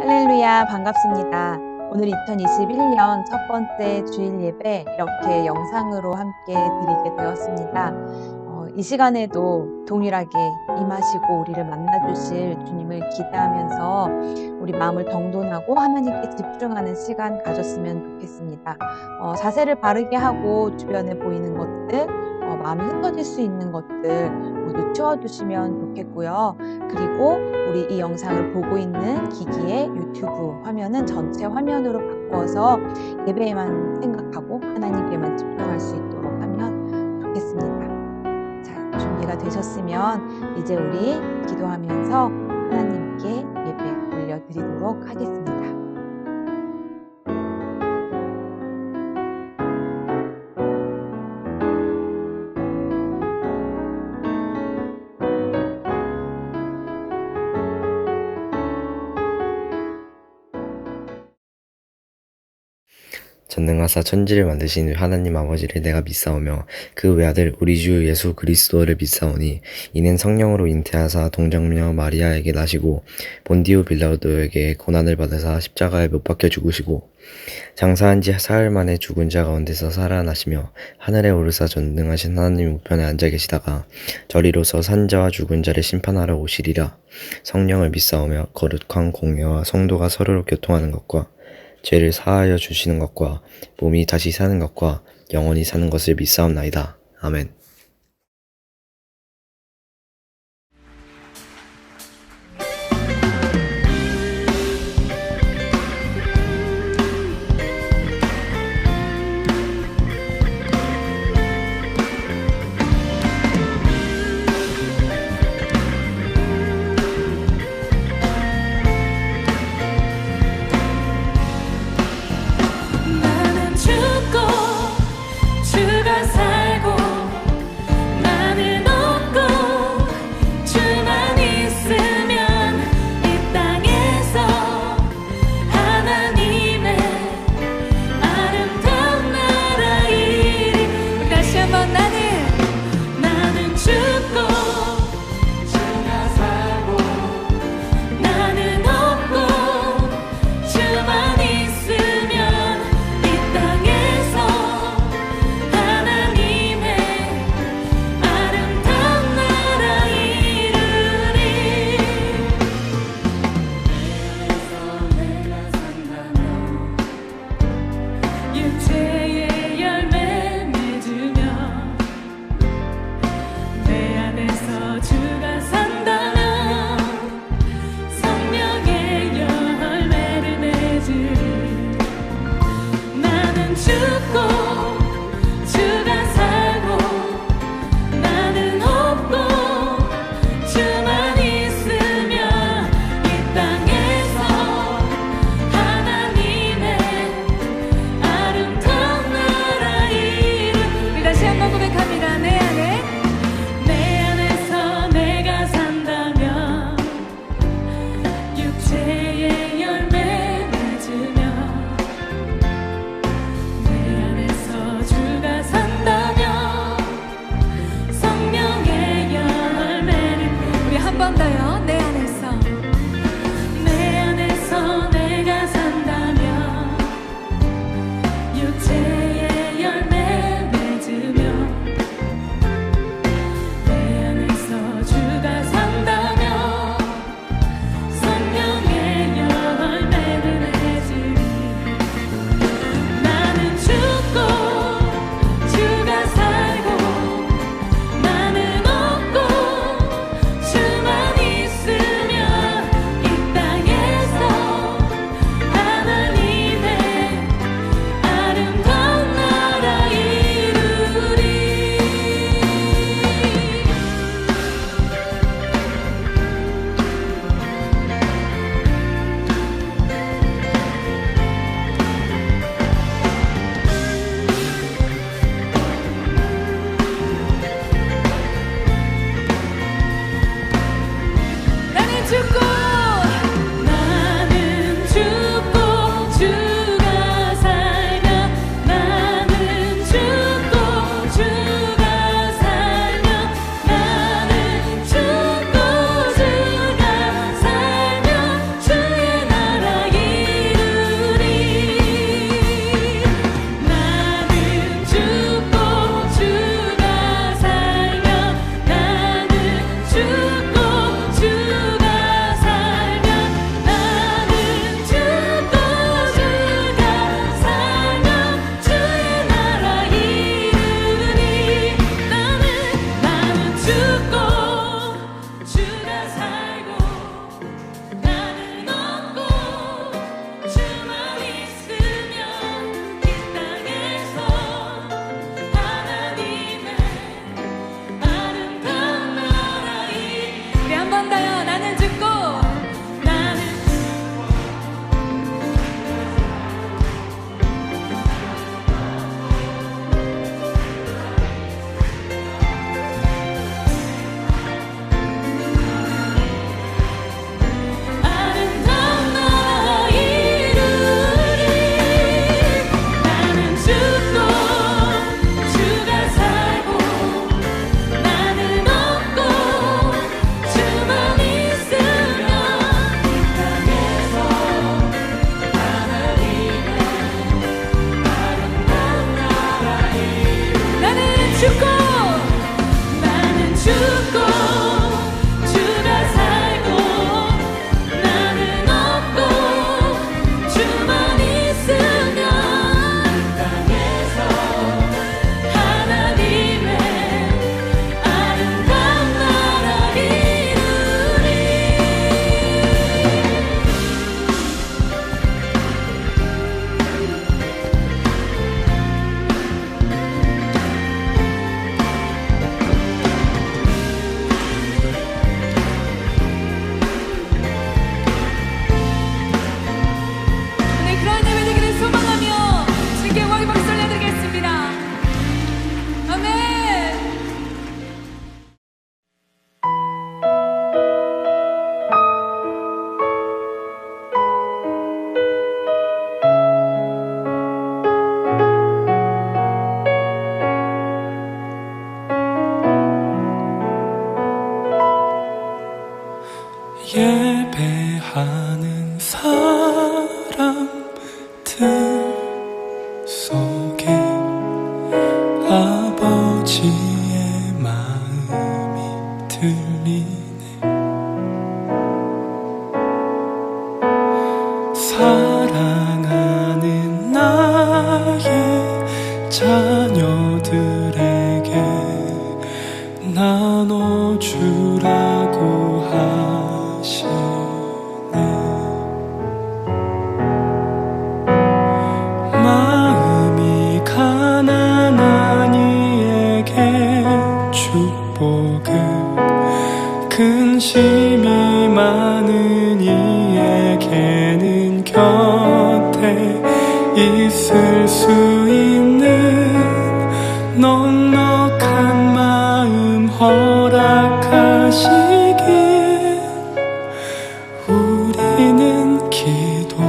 할렐루야, 반갑습니다. 오늘 2021년 첫 번째 주일 예배 이렇게 영상으로 함께 드리게 되었습니다. 이 시간에도 동일하게 임하시고 우리를 만나주실 주님을 기대하면서 우리 마음을 정돈하고 하나님께 집중하는 시간 가졌으면 좋겠습니다. 자세를 바르게 하고 주변에 보이는 것들, 마음이 흩어질 수 있는 것들 모두 치워주시면 좋겠고요. 그리고 우리 이 영상을 보고 있는 기기의 유튜브 화면은 전체 화면으로 바꿔서 예배에만 생각하고 하나님께만 집중할 수 있도록 하면 좋겠습니다. 자, 준비가 되셨으면 이제 우리 기도하면서 하나님께 예배 올려드리도록 하겠습니다. 전능하사 천지를 만드신 하나님 아버지를 내가 믿사오며 그 외아들 우리 주 예수 그리스도를 믿사오니 이는 성령으로 잉태하사 동정녀 마리아에게 나시고 본디오 빌라도에게 고난을 받으사 십자가에 못 박혀 죽으시고 장사한 지 사흘 만에 죽은 자 가운데서 살아나시며 하늘에 오르사 전능하신 하나님 우편에 앉아 계시다가 저리로서 산자와 죽은 자를 심판하러 오시리라. 성령을 믿사오며 거룩한 공예와 성도가 서로로 교통하는 것과 죄를 사하여 주시는 것과 몸이 다시 사는 것과 영원히 사는 것을 믿사옵나이다. 아멘. 나는 죽고 주가 살고 예배하는 사람들 속에 아버지의 마음이 들리네. 사랑하는 나의 자녀들에게 나눠주라고 하시네. 마음이 가난한 이에게 축복을, 근심이 많은 이에게는 곁에 있을 수 있는 넉넉한 마음 허락하시길 우리는 기도합니다.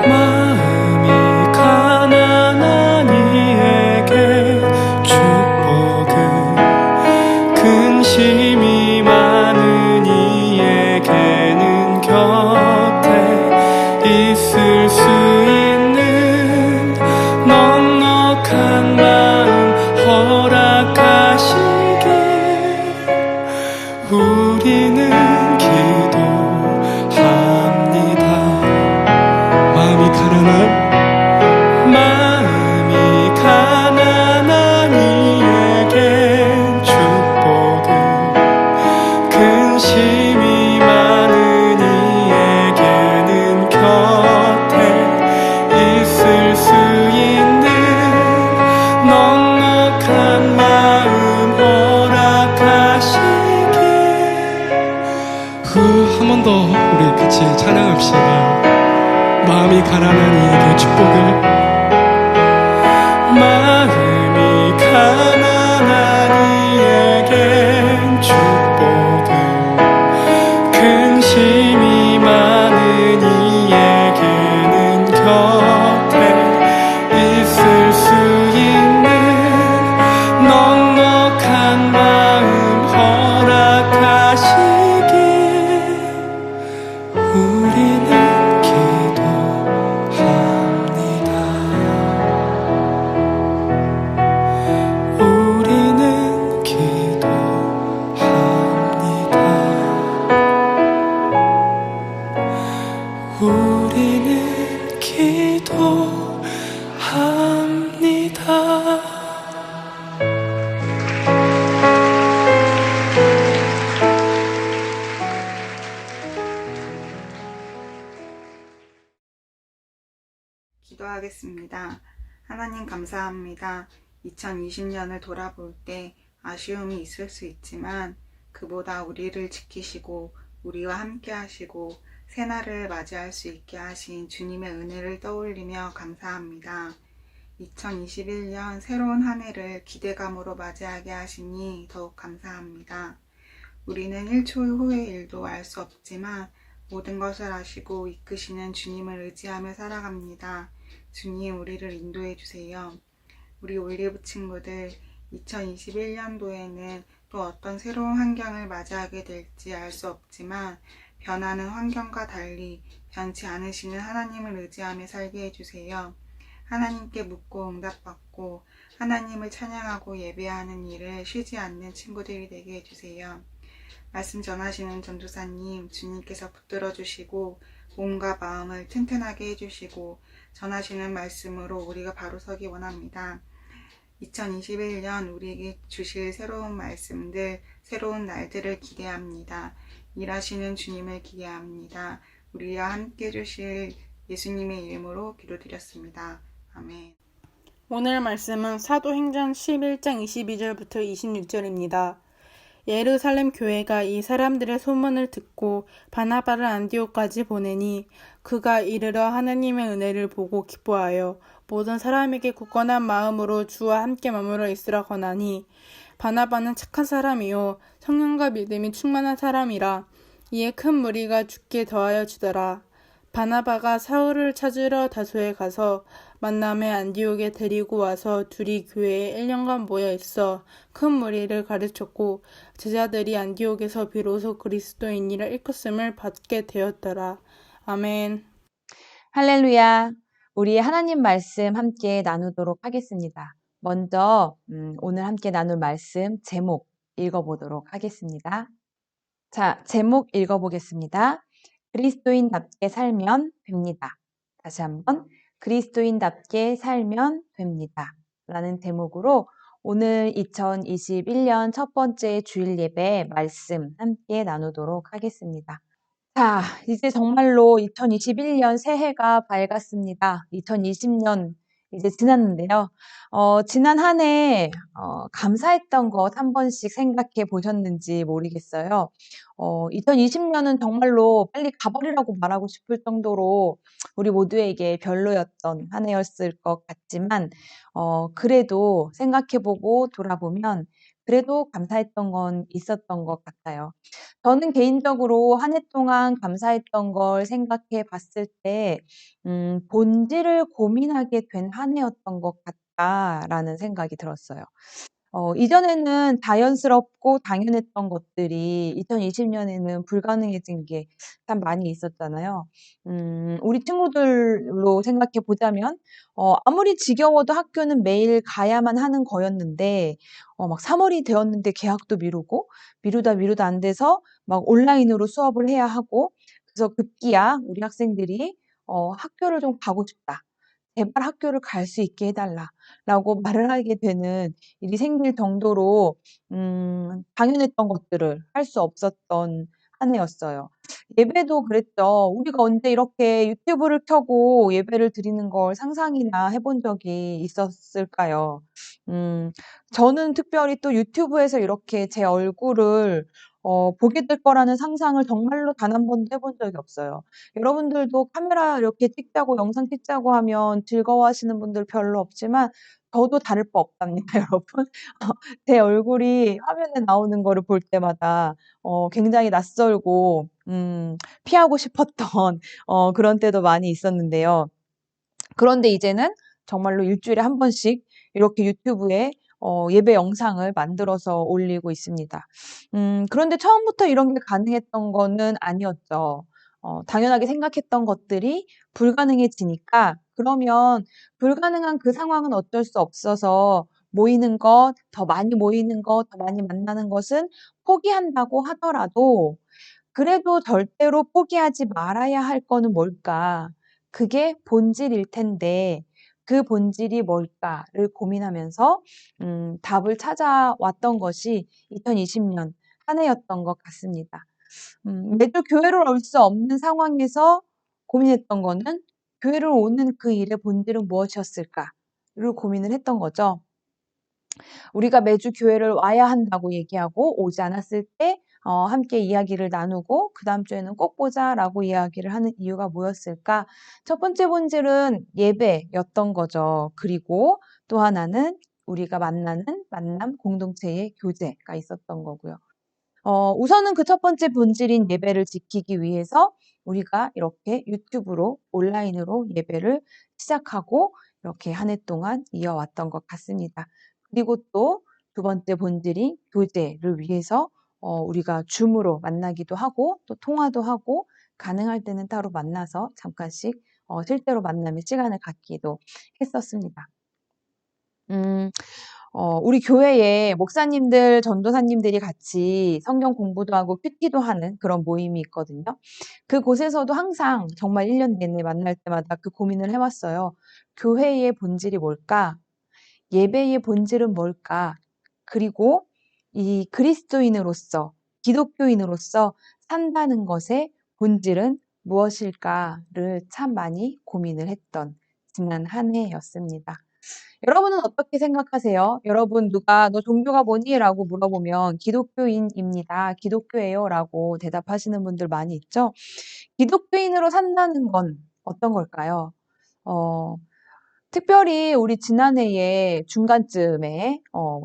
마음이 가난한 이에게 축복을, 근심이 많은 이에게는 곁에 있을 수 있는 넉넉한 마음 허락하시길 우리는 기도합니다. 마음이 가난한 이에게 축복을, 근심이 많은 이에게는 곁에 있을 수 있는 넉넉한 마음 허락하시길. 한 번 더 우리 같이 찬양합시다. 마음이 가난한 이에게 축복을, 마음이 가난한 이에게 축복을, 근심이 많은 이에게는 곁에 있을 수 있는 넉넉한 마음 허락하시길 우리는 우리는 기도합니다. 기도하겠습니다. 하나님 감사합니다. 2020년을 돌아볼 때 아쉬움이 있을 수 있지만 그보다 우리를 지키시고 우리와 함께 하시고 새날을 맞이할 수 있게 하신 주님의 은혜를 떠올리며 감사합니다. 2021년 새로운 한 해를 기대감으로 맞이하게 하시니 더욱 감사합니다. 우리는 1초 후의 일도 알 수 없지만 모든 것을 아시고 이끄시는 주님을 의지하며 살아갑니다. 주님, 우리를 인도해 주세요. 우리 올리브 친구들 2021년도에는 또 어떤 새로운 환경을 맞이하게 될지 알 수 없지만 변하는 환경과 달리 변치 않으시는 하나님을 의지하며 살게 해주세요. 하나님께 묻고 응답받고 하나님을 찬양하고 예배하는 일을 쉬지 않는 친구들이 되게 해주세요. 말씀 전하시는 전도사님, 주님께서 붙들어 주시고 몸과 마음을 튼튼하게 해주시고 전하시는 말씀으로 우리가 바로 서기 원합니다. 2021년 우리에게 주실 새로운 말씀들, 새로운 날들을 기대합니다. 일하시는 주님을 기대합니다. 우리와 함께 해주실 예수님의 이름으로 기도드렸습니다. 아멘. 오늘 말씀은 사도행전 11장 22절부터 26절입니다. 예루살렘 교회가 이 사람들의 소문을 듣고 바나바를 안디옥까지 보내니 그가 이르러 하나님의 은혜를 보고 기뻐하여 모든 사람에게 굳건한 마음으로 주와 함께 머물러 있으라 권하니 바나바는 착한 사람이요 성령과 믿음이 충만한 사람이라 이에 큰 무리가 죽게 더하여 주더라. 바나바가 사울을 찾으러 다소에 가서 만남에 안디옥에 데리고 와서 둘이 교회에 1년간 모여 있어 큰 무리를 가르쳤고 제자들이 안디옥에서 비로소 그리스도인이라 일컫음을 받게 되었더라. 아멘. 할렐루야. 우리 하나님 말씀 함께 나누도록 하겠습니다. 먼저 오늘 함께 나눌 말씀 제목 읽어보도록 하겠습니다. 자, 제목 읽어보겠습니다. 그리스도인답게 살면 됩니다. 다시 한번 그리스도인답게 살면 됩니다. 라는 제목으로 오늘 2021년 첫 번째 주일 예배 말씀 함께 나누도록 하겠습니다. 자, 이제 정말로 2021년 새해가 밝았습니다. 2020년 이제 지났는데요. 지난 한 해 감사했던 것 한 번씩 생각해 보셨는지 모르겠어요. 2020년은 정말로 빨리 가버리라고 말하고 싶을 정도로 우리 모두에게 별로였던 한 해였을 것 같지만, 그래도 생각해 보고 돌아보면 그래도 감사했던 건 있었던 것 같아요. 저는 개인적으로 한 해 동안 감사했던 걸 생각해 봤을 때, 본질을 고민하게 된 한 해였던 것 같다라는 생각이 들었어요. 이전에는 자연스럽고 당연했던 것들이 2020년에는 불가능해진 게 참 많이 있었잖아요. 우리 친구들로 생각해 보자면, 아무리 지겨워도 학교는 매일 가야만 하는 거였는데, 막 3월이 되었는데 계약도 미루고, 미루다 안 돼서 막 온라인으로 수업을 해야 하고, 그래서 급기야 우리 학생들이, 학교를 좀 가고 싶다. 제발 학교를 갈 수 있게 해달라라고 말을 하게 되는 일이 생길 정도로 당연했던 것들을 할 수 없었던 한 해였어요. 예배도 그랬죠. 우리가 언제 이렇게 유튜브를 켜고 예배를 드리는 걸 상상이나 해본 적이 있었을까요? 저는 특별히 또 유튜브에서 이렇게 제 얼굴을 보게 될 거라는 상상을 정말로 단 한 번도 해본 적이 없어요. 여러분들도 카메라 이렇게 찍자고 영상 찍자고 하면 즐거워하시는 분들 별로 없지만 저도 다를 바 없답니다, 여러분. 제 얼굴이 화면에 나오는 거를 볼 때마다 굉장히 낯설고 피하고 싶었던 그런 때도 많이 있었는데요. 그런데 이제는 정말로 일주일에 한 번씩 이렇게 유튜브에 예배 영상을 만들어서 올리고 있습니다. 그런데 처음부터 이런 게 가능했던 거는 아니었죠. 당연하게 생각했던 것들이 불가능해지니까 그러면 불가능한 그 상황은 어쩔 수 없어서 모이는 것, 더 많이 모이는 것, 더 많이 만나는 것은 포기한다고 하더라도 그래도 절대로 포기하지 말아야 할 거는 뭘까? 그게 본질일 텐데 그 본질이 뭘까를 고민하면서 답을 찾아왔던 것이 2020년 한 해였던 것 같습니다. 매주 교회를 올 수 없는 상황에서 고민했던 거는 교회를 오는 그 일의 본질은 무엇이었을까를 고민을 했던 거죠. 우리가 매주 교회를 와야 한다고 얘기하고 오지 않았을 때 함께 이야기를 나누고 그다음 주에는 꼭 보자라고 이야기를 하는 이유가 뭐였을까? 첫 번째 본질은 예배였던 거죠. 그리고 또 하나는 우리가 만나는 만남 공동체의 교제가 있었던 거고요. 우선은 그 첫 번째 본질인 예배를 지키기 위해서 우리가 이렇게 유튜브로 온라인으로 예배를 시작하고 이렇게 한 해 동안 이어왔던 것 같습니다. 그리고 또 두 번째 본질인 교제를 위해서 우리가 줌으로 만나기도 하고 또 통화도 하고 가능할 때는 따로 만나서 잠깐씩 실제로 만남의 시간을 갖기도 했었습니다. 우리 교회에 목사님들, 전도사님들이 같이 성경 공부도 하고 큐티도 하는 그런 모임이 있거든요. 그곳에서도 항상 정말 1년 내내 만날 때마다 그 고민을 해왔어요. 교회의 본질이 뭘까? 예배의 본질은 뭘까? 그리고 이 그리스도인으로서, 기독교인으로서 산다는 것의 본질은 무엇일까를 참 많이 고민을 했던 지난 한 해였습니다. 여러분은 어떻게 생각하세요? 여러분 누가 너 종교가 뭐니? 라고 물어보면 기독교인입니다. 기독교예요. 라고 대답하시는 분들 많이 있죠? 기독교인으로 산다는 건 어떤 걸까요? 어, 특별히 우리 지난해의 중간쯤에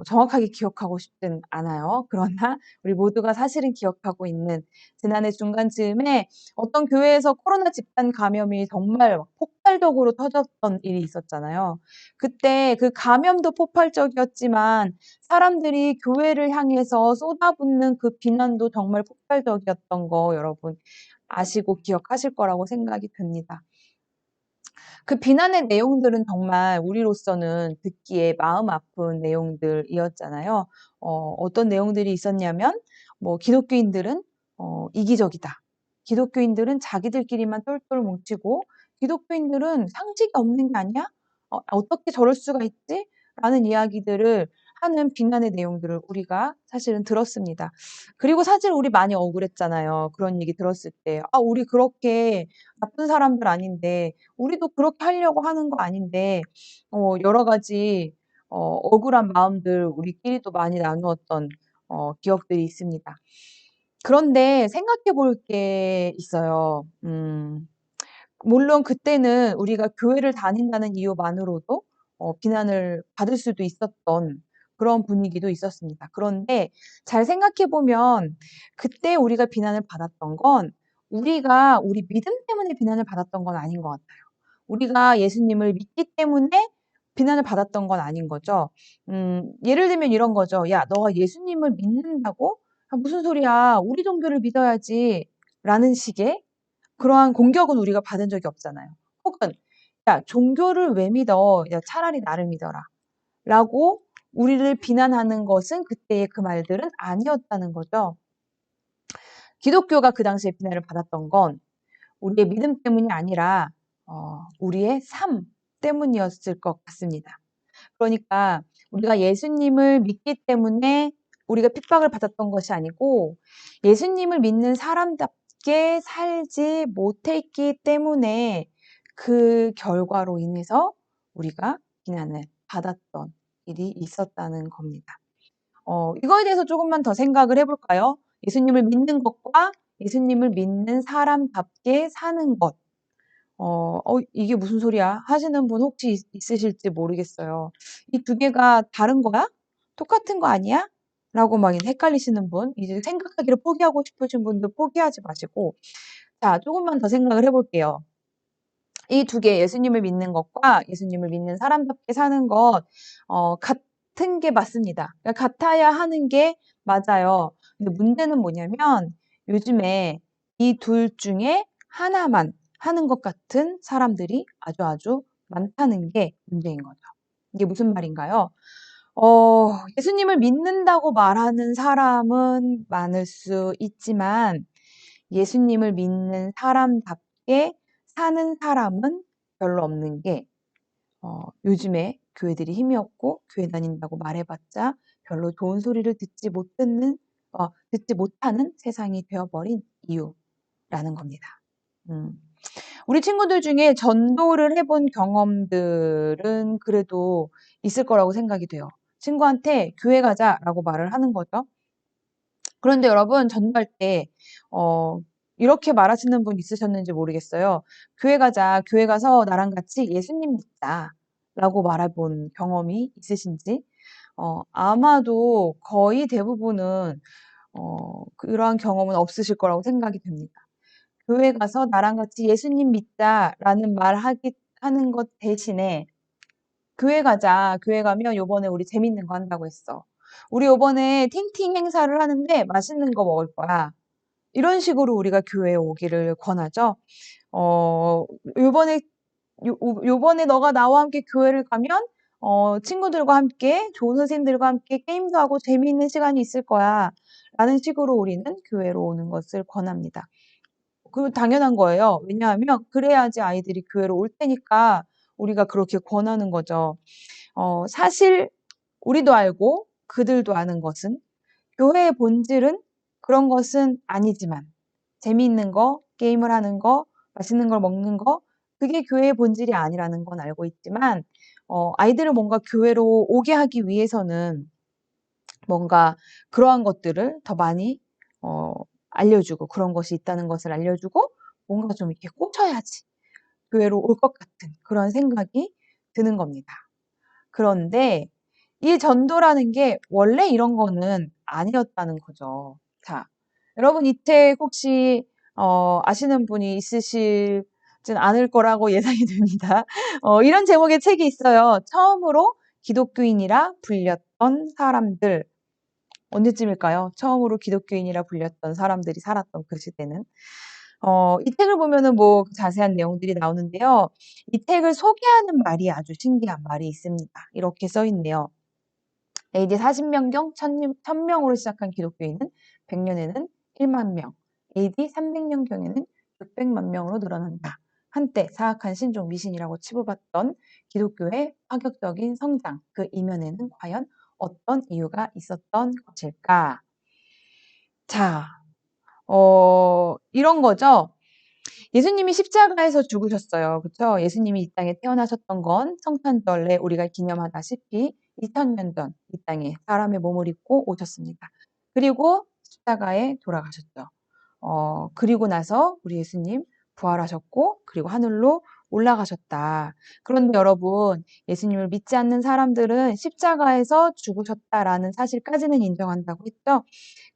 정확하게 기억하고 싶진 않아요. 그러나 우리 모두가 사실은 기억하고 있는 지난해 중간쯤에 어떤 교회에서 코로나 집단 감염이 정말 막 폭발적으로 터졌던 일이 있었잖아요. 그때 그 감염도 폭발적이었지만 사람들이 교회를 향해서 쏟아붓는 그 비난도 정말 폭발적이었던 거 여러분 아시고 기억하실 거라고 생각이 듭니다. 그 비난의 내용들은 정말 우리로서는 듣기에 마음 아픈 내용들이었잖아요. 어떤 내용들이 있었냐면, 기독교인들은 이기적이다. 기독교인들은 자기들끼리만 똘똘 뭉치고, 기독교인들은 상식이 없는 게 아니야? 어떻게 저럴 수가 있지? 라는 이야기들을 하는 비난의 내용들을 우리가 사실은 들었습니다. 그리고 사실 우리 많이 억울했잖아요. 그런 얘기 들었을 때. 아, 우리 그렇게 나쁜 사람들 아닌데, 우리도 그렇게 하려고 하는 거 아닌데, 여러 가지, 억울한 마음들 우리끼리도 많이 나누었던, 기억들이 있습니다. 그런데 생각해 볼 게 있어요. 물론 그때는 우리가 교회를 다닌다는 이유만으로도, 비난을 받을 수도 있었던 그런 분위기도 있었습니다. 그런데 잘 생각해 보면 그때 우리가 비난을 받았던 건 우리가 우리 믿음 때문에 비난을 받았던 건 아닌 것 같아요. 우리가 예수님을 믿기 때문에 비난을 받았던 건 아닌 거죠. 예를 들면 이런 거죠. 야, 너가 예수님을 믿는다고? 아, 무슨 소리야. 우리 종교를 믿어야지. 라는 식의 그러한 공격은 우리가 받은 적이 없잖아요. 혹은, 야, 종교를 왜 믿어? 야, 차라리 나를 믿어라. 라고 우리를 비난하는 것은 그때의 그 말들은 아니었다는 거죠. 기독교가 그 당시에 비난을 받았던 건 우리의 믿음 때문이 아니라 우리의 삶 때문이었을 것 같습니다. 그러니까 우리가 예수님을 믿기 때문에 우리가 핍박을 받았던 것이 아니고 예수님을 믿는 사람답게 살지 못했기 때문에 그 결과로 인해서 우리가 비난을 받았던 일이 있었다는 겁니다. 이거에 대해서 조금만 더 생각을 해볼까요? 예수님을 믿는 것과 예수님을 믿는 사람답게 사는 것. 이게 무슨 소리야? 하시는 분 혹시 있으실지 모르겠어요. 이 두 개가 다른 거야? 똑같은 거 아니야? 라고 막 헷갈리시는 분, 이제 생각하기를 포기하고 싶으신 분들 포기하지 마시고, 자, 조금만 더 생각을 해볼게요. 이 두 개, 예수님을 믿는 것과 예수님을 믿는 사람답게 사는 것, 같은 게 맞습니다. 그러니까 같아야 하는 게 맞아요. 근데 문제는 뭐냐면, 요즘에 이 둘 중에 하나만 하는 것 같은 사람들이 아주 많다는 게 문제인 거죠. 이게 무슨 말인가요? 예수님을 믿는다고 말하는 사람은 많을 수 있지만, 예수님을 믿는 사람답게 사는 사람은 별로 없는 게, 요즘에 교회들이 힘이 없고 교회 다닌다고 말해봤자 별로 좋은 소리를 듣지 못하는 세상이 되어버린 이유라는 겁니다. 우리 친구들 중에 전도를 해본 경험들은 그래도 있을 거라고 생각이 돼요. 친구한테 교회 가자라고 말을 하는 거죠. 그런데 여러분, 전도할 때, 이렇게 말하시는 분 있으셨는지 모르겠어요. 교회 가자, 교회 가서 나랑 같이 예수님 믿자. 라고 말해본 경험이 있으신지? 아마도 거의 대부분은, 그러한 경험은 없으실 거라고 생각이 됩니다. 교회 가서 나랑 같이 예수님 믿자라는 하는 것 대신에, 교회 가자. 교회 가면 요번에 우리 재밌는 거 한다고 했어. 우리 요번에 팅팅 행사를 하는데 맛있는 거 먹을 거야. 이런 식으로 우리가 교회에 오기를 권하죠. 어, 요번에, 요번에 너가 나와 함께 교회를 가면, 친구들과 함께, 좋은 선생님들과 함께 게임도 하고 재미있는 시간이 있을 거야. 라는 식으로 우리는 교회로 오는 것을 권합니다. 그리고 당연한 거예요. 왜냐하면 그래야지 아이들이 교회로 올 테니까 우리가 그렇게 권하는 거죠. 사실 우리도 알고 그들도 아는 것은 교회의 본질은 그런 것은 아니지만 재미있는 거, 게임을 하는 거, 맛있는 걸 먹는 거, 그게 교회의 본질이 아니라는 건 알고 있지만 아이들을 뭔가 교회로 오게 하기 위해서는 뭔가 그러한 것들을 더 많이 알려주고 그런 것이 있다는 것을 알려주고 뭔가 좀 이렇게 꽂혀야지 교회로 올 것 같은 그런 생각이 드는 겁니다. 그런데 이 전도라는 게 원래 이런 거는 아니었다는 거죠. 자, 여러분 이 책 혹시 아시는 분이 있으시진 않을 거라고 예상이 됩니다. 이런 제목의 책이 있어요. 처음으로 기독교인이라 불렸던 사람들. 언제쯤일까요? 처음으로 기독교인이라 불렸던 사람들이 살았던 그 시대는. 이 책을 보면은 뭐 자세한 내용들이 나오는데요. 이 책을 소개하는 말이 아주 신기한 말이 있습니다. 이렇게 써 있네요. AD 40년경 1000명으로 시작한 기독교인은 100년에는 1만 명, AD 300년경에는 600만 명으로 늘어난다. 한때 사악한 신종 미신이라고 치부받던 기독교의 파격적인 성장, 그 이면에는 과연 어떤 이유가 있었던 것일까? 자, 이런 거죠. 예수님이 십자가에서 죽으셨어요. 그쵸? 예수님이 이 땅에 태어나셨던 건 성탄절에 우리가 기념하다시피 2000년 전 이 땅에 사람의 몸을 입고 오셨습니다. 그리고 십자가에 돌아가셨죠. 그리고 나서 우리 예수님 부활하셨고, 그리고 하늘로 올라가셨다. 그런데 여러분, 예수님을 믿지 않는 사람들은 십자가에서 죽으셨다라는 사실까지는 인정한다고 했죠.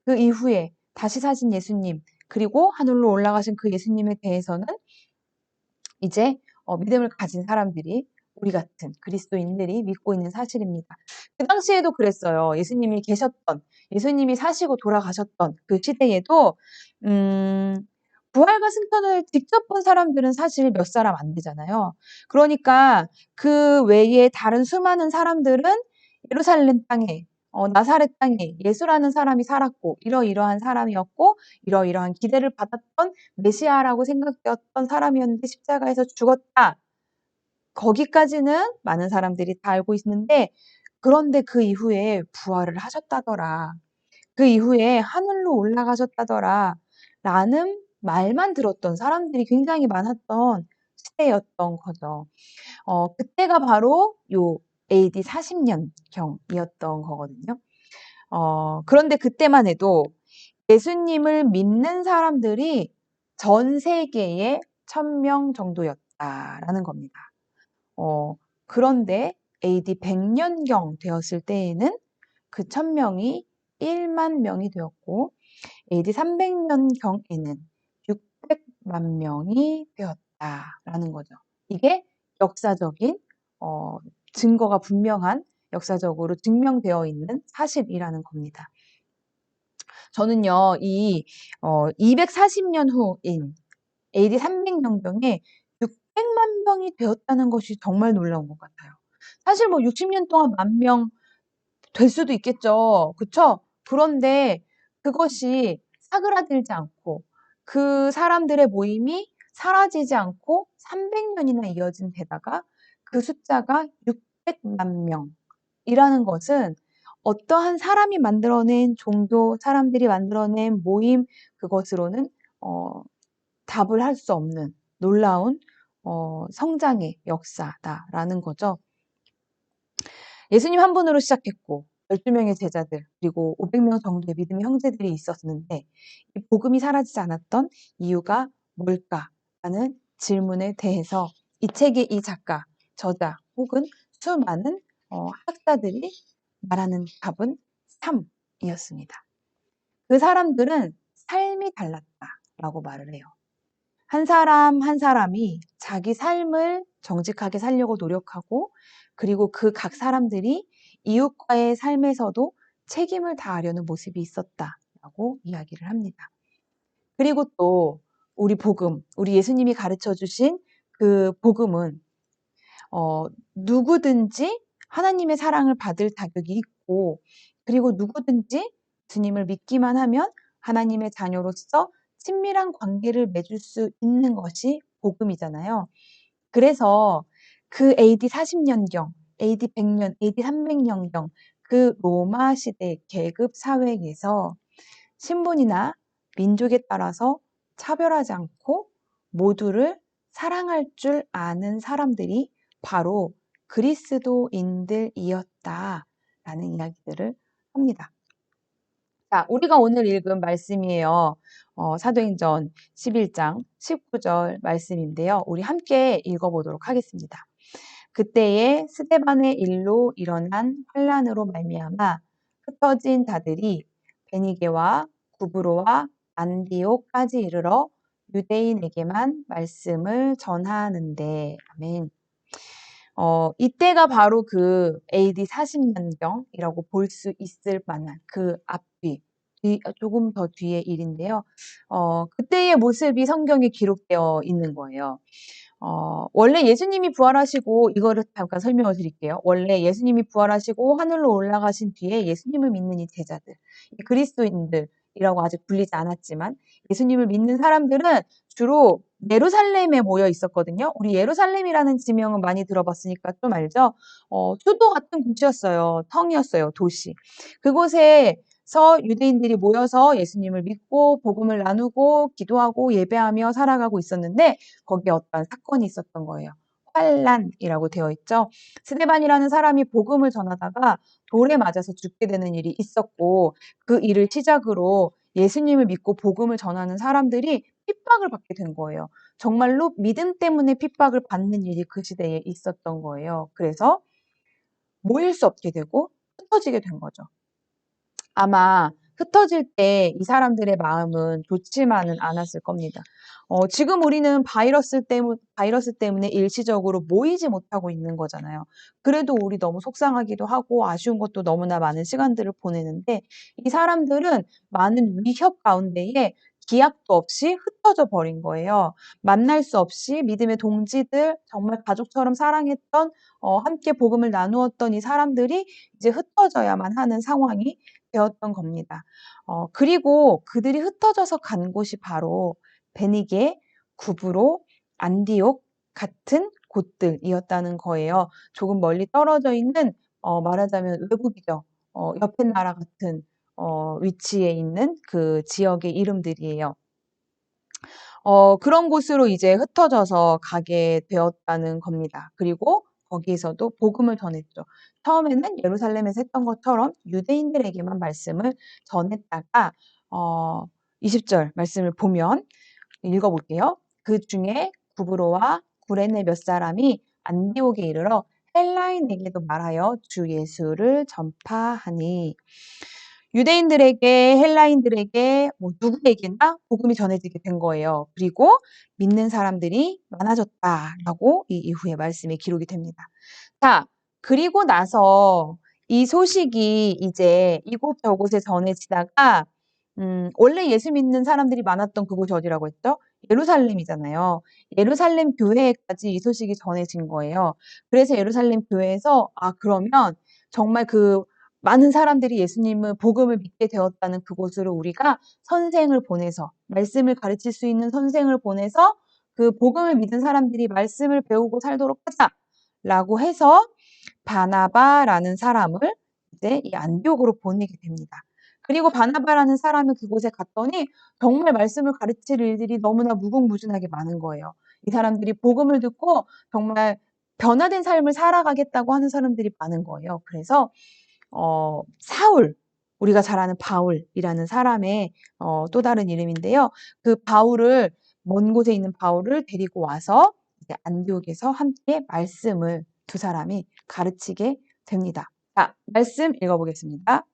그 이후에 다시 사신 예수님, 그리고 하늘로 올라가신 그 예수님에 대해서는 이제 믿음을 가진 사람들이 우리 같은 그리스도인들이 믿고 있는 사실입니다. 그 당시에도 그랬어요. 예수님이 사시고 돌아가셨던 그 시대에도 부활과 승천을 직접 본 사람들은 사실 몇 사람 안 되잖아요. 그러니까 그 외에 다른 수많은 사람들은 예루살렘 땅에 나사렛 땅에 예수라는 사람이 살았고 이러이러한 사람이었고 이러이러한 기대를 받았던 메시아라고 생각되었던 사람이었는데 십자가에서 죽었다. 거기까지는 많은 사람들이 다 알고 있는데 그런데 그 이후에 부활을 하셨다더라. 그 이후에 하늘로 올라가셨다더라. 라는 말만 들었던 사람들이 굉장히 많았던 시대였던 거죠. 그때가 바로 요 AD 40년경이었던 거거든요. 그런데 그때만 해도 예수님을 믿는 사람들이 전 세계에 1000명 정도였다라는 겁니다. 그런데 AD 100년경 되었을 때에는 그 1000명이 1만 명이 되었고 AD 300년경에는 600만 명이 되었다라는 거죠. 이게 역사적인 증거가 분명한 역사적으로 증명되어 있는 사실이라는 겁니다. 저는요, 240년 후인 AD 300년경에 600만 명이 되었다는 것이 정말 놀라운 것 같아요. 사실 뭐 60년 동안 10,000명 될 수도 있겠죠. 그쵸? 그런데 그것이 사그라들지 않고 그 사람들의 모임이 사라지지 않고 300년이나 이어진 데다가 그 숫자가 600만 명이라는 것은 어떠한 사람이 만들어낸 종교, 사람들이 만들어낸 모임, 그것으로는 답을 할 수 없는 놀라운 성장의 역사다라는 거죠. 예수님 한 분으로 시작했고 12명의 제자들 그리고 500명 정도의 믿음의 형제들이 있었는데 이 복음이 사라지지 않았던 이유가 뭘까라는 질문에 대해서 이 책의 이 작가, 저자 혹은 수많은 학자들이 말하는 답은 3이었습니다. 그 사람들은 삶이 달랐다라고 말을 해요. 한 사람 한 사람이 자기 삶을 정직하게 살려고 노력하고 그리고 그 각 사람들이 이웃과의 삶에서도 책임을 다하려는 모습이 있었다라고 이야기를 합니다. 그리고 또 우리 복음, 우리 예수님이 가르쳐 주신 그 복음은 누구든지 하나님의 사랑을 받을 자격이 있고 그리고 누구든지 주님을 믿기만 하면 하나님의 자녀로서 친밀한 관계를 맺을 수 있는 것이 복음이잖아요. 그래서 그 AD 40년경, AD 100년, AD 300년경 그 로마 시대 계급 사회에서 신분이나 민족에 따라서 차별하지 않고 모두를 사랑할 줄 아는 사람들이 바로 그리스도인들이었다라는 이야기들을 합니다. 자, 우리가 오늘 읽은 말씀이에요. 사도행전 11장 19절 말씀인데요. 우리 함께 읽어보도록 하겠습니다. 그때에 스데반의 일로 일어난 환란으로 말미암아 흩어진 자들이 베니게와 구브로와 안디옥까지 이르러 유대인에게만 말씀을 전하는데. 아멘. 이때가 바로 그 AD 40년경이라고 볼 수 있을 만한 그 조금 더 뒤의 일인데요. 그때의 모습이 성경에 기록되어 있는 거예요. 원래 예수님이 부활하시고, 이거를 잠깐 설명을 드릴게요. 원래 예수님이 부활하시고 하늘로 올라가신 뒤에 예수님을 믿는 이 제자들, 이 그리스도인들이라고 아직 불리지 않았지만, 예수님을 믿는 사람들은 주로 예루살렘에 모여 있었거든요. 우리 예루살렘이라는 지명은 많이 들어봤으니까 좀 알죠? 수도 같은 곳이었어요. 성이었어요. 도시. 그곳에서 유대인들이 모여서 예수님을 믿고 복음을 나누고 기도하고 예배하며 살아가고 있었는데, 거기에 어떤 사건이 있었던 거예요. 환란이라고 되어 있죠. 스데반이라는 사람이 복음을 전하다가 돌에 맞아서 죽게 되는 일이 있었고, 그 일을 시작으로 예수님을 믿고 복음을 전하는 사람들이 핍박을 받게 된 거예요. 정말로 믿음 때문에 핍박을 받는 일이 그 시대에 있었던 거예요. 그래서 모일 수 없게 되고 흩어지게 된 거죠. 아마 흩어질 때 이 사람들의 마음은 좋지만은 않았을 겁니다. 지금 우리는 바이러스 때문에 일시적으로 모이지 못하고 있는 거잖아요. 그래도 우리 너무 속상하기도 하고 아쉬운 것도 너무나 많은 시간들을 보내는데, 이 사람들은 많은 위협 가운데에 기약도 없이 흩어져 버린 거예요. 만날 수 없이 믿음의 동지들, 정말 가족처럼 사랑했던, 함께 복음을 나누었던 이 사람들이 이제 흩어져야만 하는 상황이 되었던 겁니다. 그리고 그들이 흩어져서 간 곳이 바로 베니게, 구브로, 안디옥 같은 곳들이었다는 거예요. 조금 멀리 떨어져 있는, 말하자면 외국이죠. 옆에 나라 같은 위치에 있는 그 지역의 이름들이에요. 그런 곳으로 이제 흩어져서 가게 되었다는 겁니다. 그리고 거기에서도 복음을 전했죠. 처음에는 예루살렘에서 했던 것처럼 유대인들에게만 말씀을 전했다가 20절 말씀을 보면 읽어볼게요. 그 중에 구브로와 구레네 몇 사람이 안디옥에 이르러 헬라인에게도 말하여 주 예수를 전파하니, 유대인들에게, 헬라인들에게, 누구에게나 복음이 전해지게 된 거예요. 그리고 믿는 사람들이 많아졌다라고 이 이후에 말씀이 기록이 됩니다. 자, 그리고 나서 이 소식이 이제 이곳저곳에 전해지다가, 원래 예수 믿는 사람들이 많았던 그곳이 어디라고 했죠? 예루살렘이잖아요. 예루살렘 교회에까지 이 소식이 전해진 거예요. 그래서 예루살렘 교회에서, 그러면 정말 그 많은 사람들이 예수님을 복음을 믿게 되었다는 그곳으로 우리가 선생을 보내서, 말씀을 가르칠 수 있는 선생을 보내서 그 복음을 믿은 사람들이 말씀을 배우고 살도록 하자라고 해서 바나바라는 사람을 이제 이 안디옥으로 보내게 됩니다. 그리고 바나바라는 사람이 그곳에 갔더니 정말 말씀을 가르칠 일들이 너무나 무궁무진하게 많은 거예요. 이 사람들이 복음을 듣고 정말 변화된 삶을 살아가겠다고 하는 사람들이 많은 거예요. 그래서 사울, 우리가 잘 아는 바울이라는 사람의 또 다른 이름인데요. 그 바울을, 먼 곳에 있는 바울을 데리고 와서 이제 안디옥에서 함께 말씀을 두 사람이 가르치게 됩니다. 자, 말씀 읽어보겠습니다.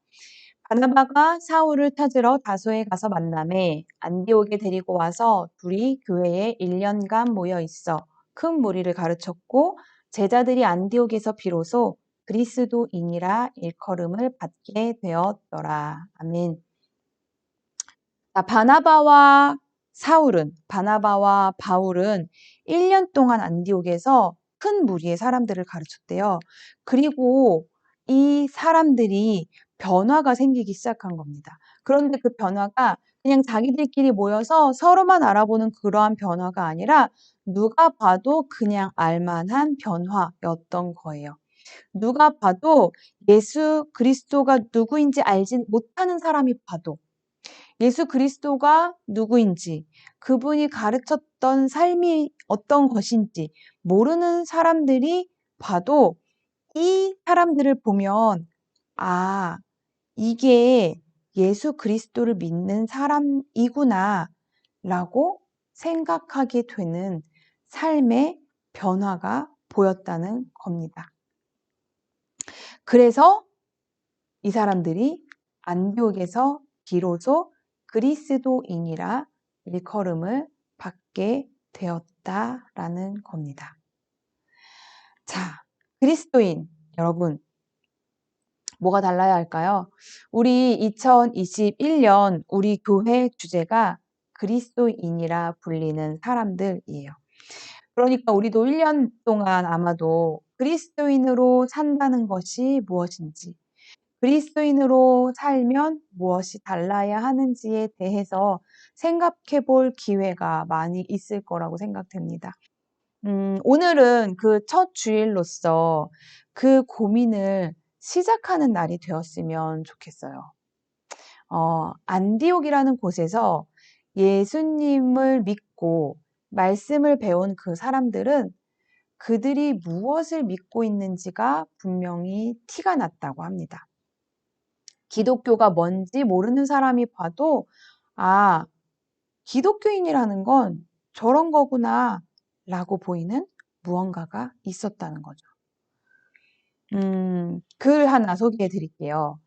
바나바가 사울을 찾으러 다소에 가서 만나매 안디옥에 데리고 와서 둘이 교회에 1년간 모여 있어 큰 무리를 가르쳤고, 제자들이 안디옥에서 비로소 그리스도인이라 일컬음을 받게 되었더라. 아멘. 자, 바나바와 바울은 1년 동안 안디옥에서 큰 무리의 사람들을 가르쳤대요. 그리고 이 사람들이 변화가 생기기 시작한 겁니다. 그런데 그 변화가 그냥 자기들끼리 모여서 서로만 알아보는 그러한 변화가 아니라 누가 봐도 그냥 알만한 변화였던 거예요. 누가 봐도 예수 그리스도가 누구인지 알지 못하는 사람이 봐도 예수 그리스도가 누구인지, 그분이 가르쳤던 삶이 어떤 것인지 모르는 사람들이 봐도 이 사람들을 보면 아, 이게 예수 그리스도를 믿는 사람이구나 라고 생각하게 되는 삶의 변화가 보였다는 겁니다. 그래서 이 사람들이 안디옥에서 비로소 그리스도인이라 일컬음을 받게 되었다라는 겁니다. 자, 그리스도인 여러분, 뭐가 달라야 할까요? 우리 2021년 우리 교회 주제가 그리스도인이라 불리는 사람들이에요. 그러니까 우리도 1년 동안 아마도 그리스도인으로 산다는 것이 무엇인지, 그리스도인으로 살면 무엇이 달라야 하는지에 대해서 생각해 볼 기회가 많이 있을 거라고 생각됩니다. 오늘은 그 첫 주일로서 그 고민을 시작하는 날이 되었으면 좋겠어요. 안디옥이라는 곳에서 예수님을 믿고 말씀을 배운 그 사람들은 그들이 무엇을 믿고 있는지가 분명히 티가 났다고 합니다. 기독교가 뭔지 모르는 사람이 봐도 아, 기독교인이라는 건 저런 거구나 라고 보이는 무언가가 있었다는 거죠. 글 하나 소개해 드릴게요.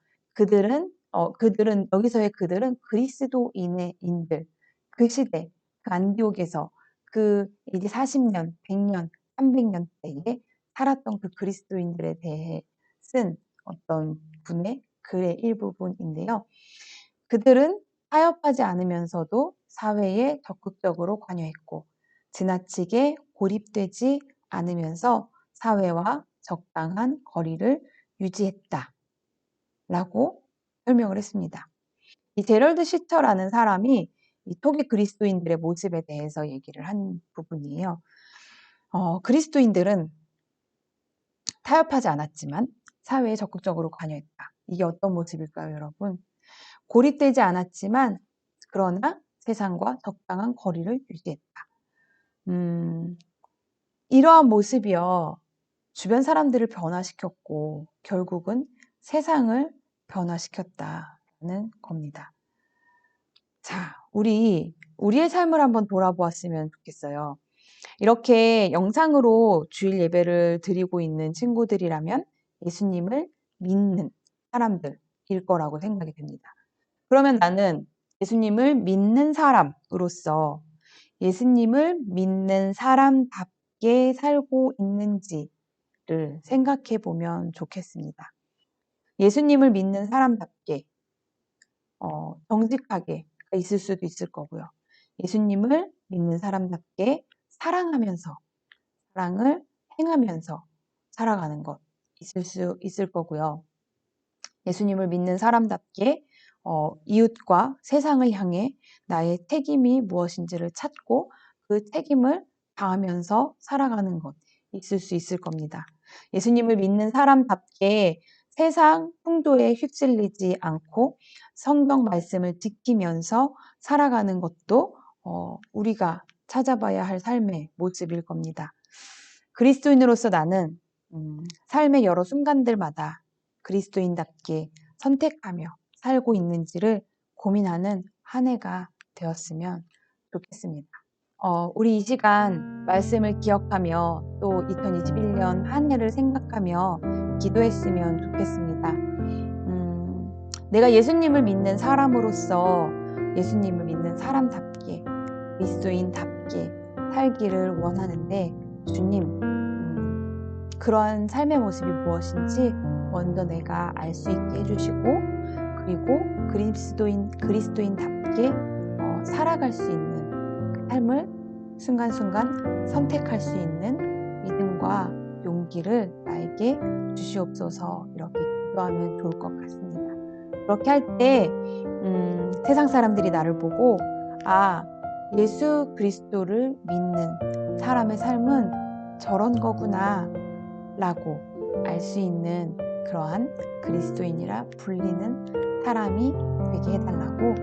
여기서의 그들은 그리스도인의 인들, 그 시대, 그 안디옥에서 그 이제 40년, 100년, 300년 대에 살았던 그 그리스도인들에 대해 쓴 어떤 분의 글의 일부분인데요. 그들은 타협하지 않으면서도 사회에 적극적으로 관여했고, 지나치게 고립되지 않으면서 사회와 적당한 거리를 유지했다. 라고 설명을 했습니다. 이 제럴드 시처라는 사람이 이 토기 그리스도인들의 모습에 대해서 얘기를 한 부분이에요. 그리스도인들은 타협하지 않았지만 사회에 적극적으로 관여했다. 이게 어떤 모습일까요, 여러분? 고립되지 않았지만 그러나 세상과 적당한 거리를 유지했다. 이러한 모습이요. 주변 사람들을 변화시켰고 결국은 세상을 변화시켰다는 겁니다. 자, 우리의 삶을 한번 돌아보았으면 좋겠어요. 이렇게 영상으로 주일 예배를 드리고 있는 친구들이라면 예수님을 믿는 사람들일 거라고 생각이 됩니다. 그러면 나는 예수님을 믿는 사람으로서 예수님을 믿는 사람답게 살고 있는지를 생각해 보면 좋겠습니다. 예수님을 믿는 사람답게 정직하게 있을 수도 있을 거고요. 예수님을 믿는 사람답게 사랑하면서 사랑을 행하면서 살아가는 것 있을 수 있을 거고요. 예수님을 믿는 사람답게 이웃과 세상을 향해 나의 책임이 무엇인지를 찾고 그 책임을 다하면서 살아가는 것 있을 수 있을 겁니다. 예수님을 믿는 사람답게 세상 풍조에 휩쓸리지 않고 성경 말씀을 지키면서 살아가는 것도 우리가 찾아봐야 할 삶의 모습일 겁니다. 그리스도인으로서 나는 삶의 여러 순간들마다 그리스도인답게 선택하며 살고 있는지를 고민하는 한 해가 되었으면 좋겠습니다. 우리 이 시간 말씀을 기억하며 또 2021년 한 해를 생각하며 기도했으면 좋겠습니다. 내가 예수님을 믿는 사람으로서 예수님을 믿는 사람답게 그리스도인답게 살기를 원하는데 주님, 그러한 삶의 모습이 무엇인지 먼저 내가 알 수 있게 해주시고 그리고 그리스도인답게 살아갈 수 있는 그 삶을 순간순간 선택할 수 있는 믿음과 용기를 나에게 주시옵소서 이렇게 기도하면 좋을 것 같습니다. 그렇게 할 때 세상 사람들이 나를 보고 예수 그리스도를 믿는 사람의 삶은 저런 거구나 라고 알 수 있는 그러한 그리스도인이라 불리는 사람이 되게 해달라고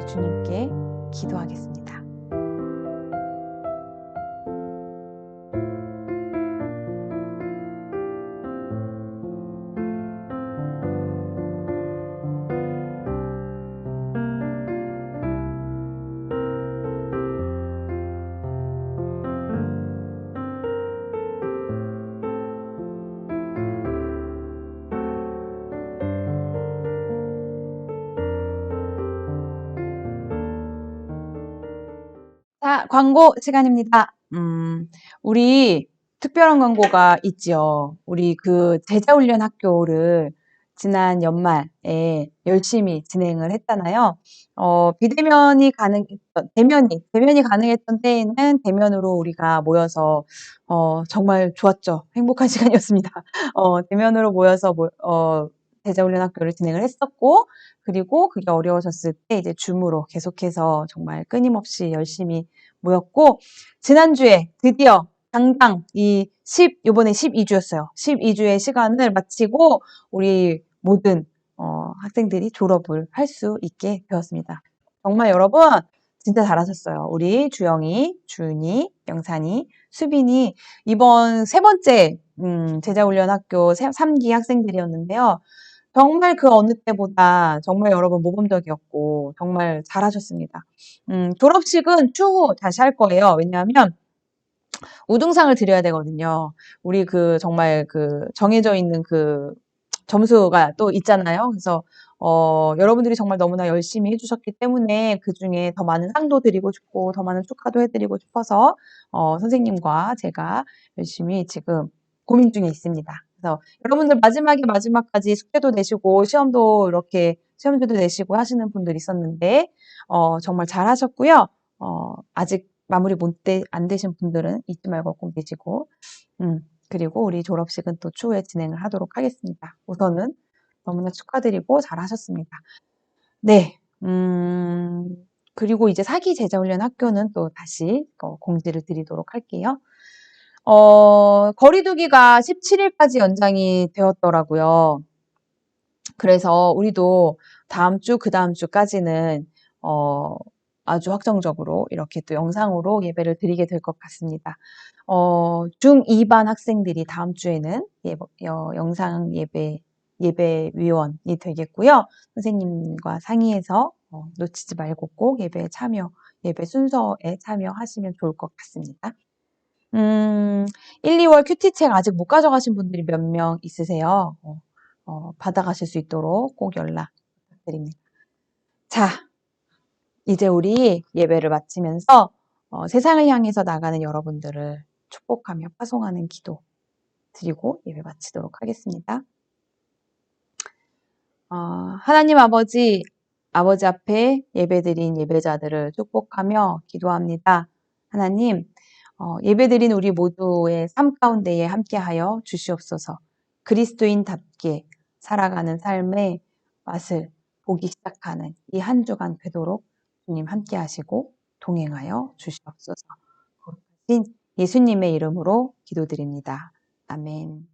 주님께 기도하겠습니다. 자, 광고 시간입니다. 우리 특별한 광고가 있지요. 우리 그 제자훈련 학교를 지난 연말에 열심히 진행을 했잖아요. 대면이 가능했던 때에는 대면으로 우리가 모여서, 정말 좋았죠. 행복한 시간이었습니다. 대면으로 모여서, 제자훈련 학교를 진행을 했었고, 그리고 그게 어려워졌을 때 이제 줌으로 계속해서 정말 끊임없이 열심히 모였고, 지난주에 드디어 당당 요번에 12주였어요. 12주의 시간을 마치고 우리 모든 학생들이 졸업을 할 수 있게 되었습니다. 정말 여러분 진짜 잘하셨어요. 우리 주영이, 주은이, 영산이, 수빈이 이번 세 번째 제자훈련학교 3기 학생들이었는데요. 정말 그 어느 때보다 정말 여러분 모범적이었고 정말 잘하셨습니다. 졸업식은 추후 다시 할 거예요. 왜냐하면 우등상을 드려야 되거든요. 우리 그 정말 그 정해져 있는 그 점수가 또 있잖아요. 그래서 여러분들이 정말 너무나 열심히 해주셨기 때문에 그중에 더 많은 상도 드리고 싶고 더 많은 축하도 해드리고 싶어서 선생님과 제가 열심히 지금 고민 중에 있습니다. 그래서 여러분들 마지막까지 숙제도 내시고 시험지도 내시고 하시는 분들 있었는데 정말 잘하셨고요. 아직 마무리 안 되신 분들은 잊지 말고 꼭 내시고 그리고 우리 졸업식은 또 추후에 진행을 하도록 하겠습니다. 우선은 너무나 축하드리고 잘하셨습니다. 네, 그리고 이제 4기 제자훈련 학교는 또 다시 공지를 드리도록 할게요. 거리두기가 17일까지 연장이 되었더라고요. 그래서 우리도 다음 주, 그 다음 주까지는, 아주 확정적으로 이렇게 또 영상으로 예배를 드리게 될 것 같습니다. 중2반 학생들이 다음 주에는 영상 예배위원이 되겠고요. 선생님과 상의해서 놓치지 말고 꼭 예배 순서에 참여하시면 좋을 것 같습니다. 1, 2월 큐티책 아직 못 가져가신 분들이 몇 명 있으세요. 받아가실 수 있도록 꼭 연락 부탁드립니다. 자, 이제 우리 예배를 마치면서 세상을 향해서 나가는 여러분들을 축복하며 파송하는 기도 드리고 예배 마치도록 하겠습니다. 하나님 아버지 앞에 예배드린 예배자들을 축복하며 기도합니다. 하나님, 예배드린 우리 모두의 삶 가운데에 함께하여 주시옵소서. 그리스도인답게 살아가는 삶의 맛을 보기 시작하는 이 한 주간 되도록 주님 함께하시고 동행하여 주시옵소서. 거룩하신 예수님의 이름으로 기도드립니다. 아멘.